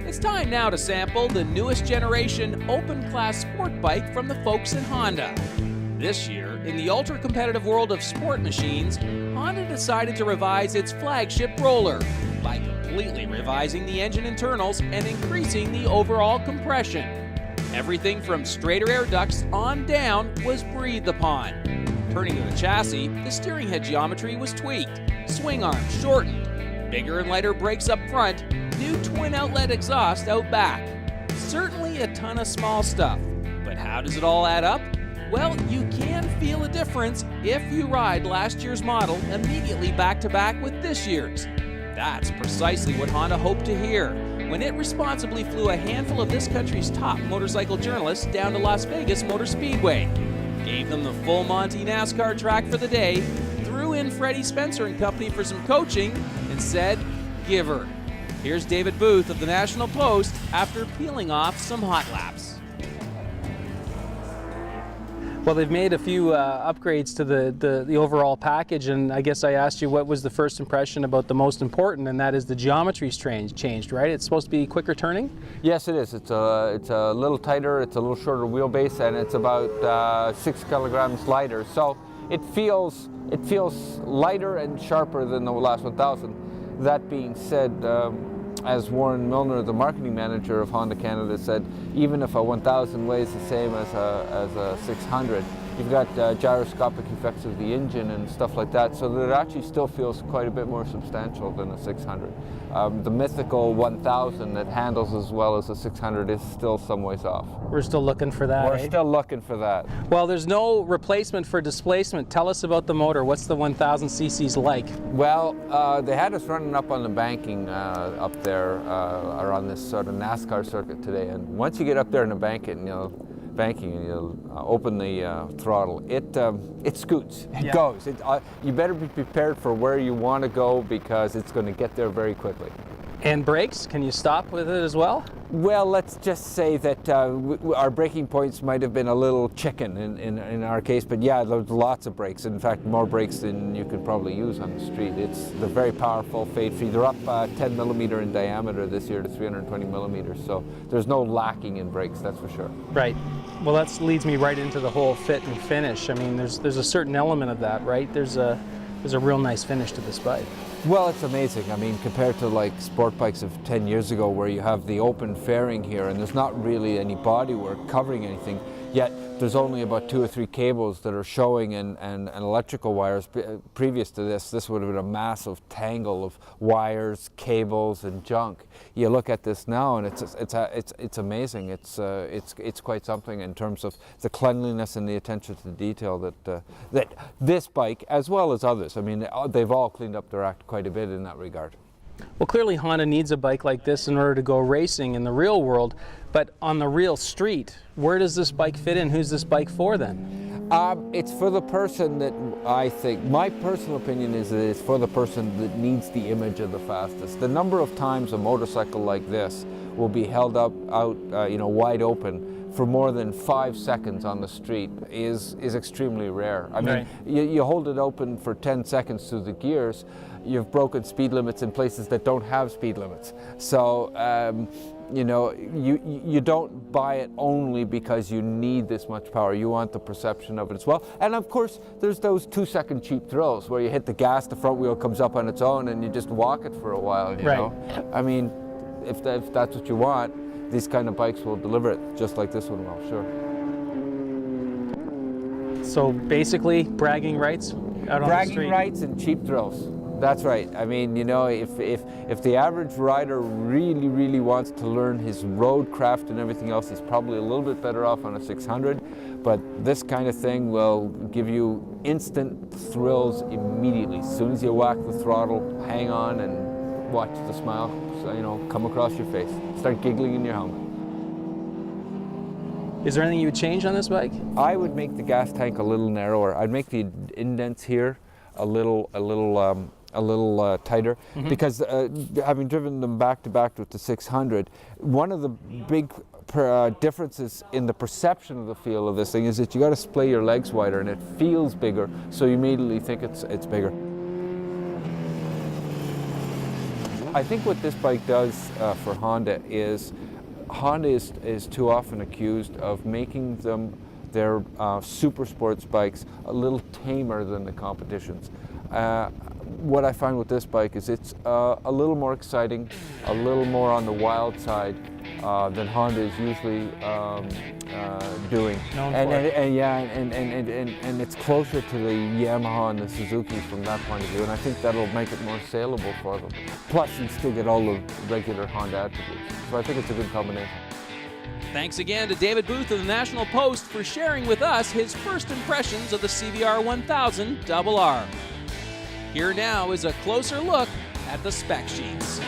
It's time now to sample the newest generation open-class sport bike from the folks in Honda. This year, in the ultra-competitive world of sport machines, Honda decided to revise its flagship roller by completely revising the engine internals and increasing the overall compression. Everything from straighter air ducts on down was breathed upon. Turning to the chassis, the steering head geometry was tweaked, swing arms shortened, bigger and lighter brakes up front, new twin outlet exhaust out back. Certainly a ton of small stuff, but how does it all add up? Well, you can feel a difference if you ride last year's model immediately back to back with this year's. That's precisely what Honda hoped to hear when it responsibly flew a handful of this country's top motorcycle journalists down to Las Vegas Motor Speedway, gave them the full Monty NASCAR track for the day, threw in Freddie Spencer and company for some coaching, and said, "Give her." Here's David Booth of the National Post after peeling off some hot laps. Well, they've made a few upgrades to the overall package, and I guess I asked you what was the first impression about the most important, and that is the geometry's changed, right? It's supposed to be quicker turning? Yes, it is. It's a little tighter, it's a little shorter wheelbase, and it's about 6 kilograms lighter. So it feels lighter and sharper than the last 1000. That being said, as Warren Milner, the marketing manager of Honda Canada, said, even if a 1000 weighs the same as a 600, you've got gyroscopic effects of the engine and stuff like that, so that it actually still feels quite a bit more substantial than a 600. The mythical 1000 that handles as well as a 600 is still some ways off. We're still looking for that, We're still looking for that. Well, there's no replacement for displacement. Tell us about the motor. What's the 1000 cc's like? Well, they had us running up on the banking up there around this sort of NASCAR circuit today, and once you get up there in the banking and you open the throttle, it scoots, it goes. You better be prepared for where you want to go because it's going to get there very quickly. And brakes, can you stop with it as well? Well, let's just say that our braking points might have been a little chicken in our case, but yeah, there's lots of brakes. In fact, more brakes than you could probably use on the street. They're very powerful, fade-free. They're up 10 millimeter in diameter this year to 320 millimeters, so there's no lacking in brakes, that's for sure. Right. Well, that leads me right into the whole fit and finish. I mean, there's a certain element of that, right? There's a real nice finish to this bike. Well, it's amazing. I mean, compared to like sport bikes of 10 years ago where you have the open fairing here and there's not really any bodywork covering anything, yet there's only about 2 or 3 cables that are showing and electrical wires. Previous to this would have been a massive tangle of wires, cables, and junk. You look at this now, and it's amazing. It's quite something in terms of the cleanliness and the attention to detail that this bike, as well as others, I mean, they've all cleaned up their act quite a bit in that regard. Well, clearly Honda needs a bike like this in order to go racing in the real world, but on the real street, where does this bike fit in? Who's this bike for then? It's for the person that I think, my personal opinion is that it's for the person that needs the image of the fastest. The number of times a motorcycle like this will be held out wide open for more than 5 seconds on the street is extremely rare. I mean, right. you hold it open for 10 seconds through the gears, you've broken speed limits in places that don't have speed limits. So, you don't buy it only because you need this much power. You want the perception of it as well. And of course, there's those 2-second cheap thrills where you hit the gas, the front wheel comes up on its own, and you just walk it for a while, you know? I mean, if that's what you want, these kind of bikes will deliver it, just like this one will, sure. So basically, bragging rights out on the street? Bragging rights and cheap thrills. That's right. I mean, you know, if the average rider really wants to learn his road craft and everything else, he's probably a little bit better off on a 600. But this kind of thing will give you instant thrills immediately. As soon as you whack the throttle, hang on and watch the smile, come across your face. Start giggling in your helmet. Is there anything you would change on this bike? I would make the gas tank a little narrower. I'd make the indents here a little tighter, because having driven them back to back with the 600, one of the big differences in the perception of the feel of this thing is that you got to splay your legs wider, and it feels bigger, so you immediately think it's bigger. I think what this bike does for Honda is too often accused of making their super sports bikes a little tamer than the competitions. What I find with this bike is it's a little more exciting, a little more on the wild side than Honda is usually doing. And it's closer to the Yamaha and the Suzuki from that point of view, and I think that'll make it more saleable for them. Plus, you still get all the regular Honda attributes. So I think it's a good combination. Thanks again to David Booth of the National Post for sharing with us his first impressions of the CBR1000RR. Here now is a closer look at the spec sheets.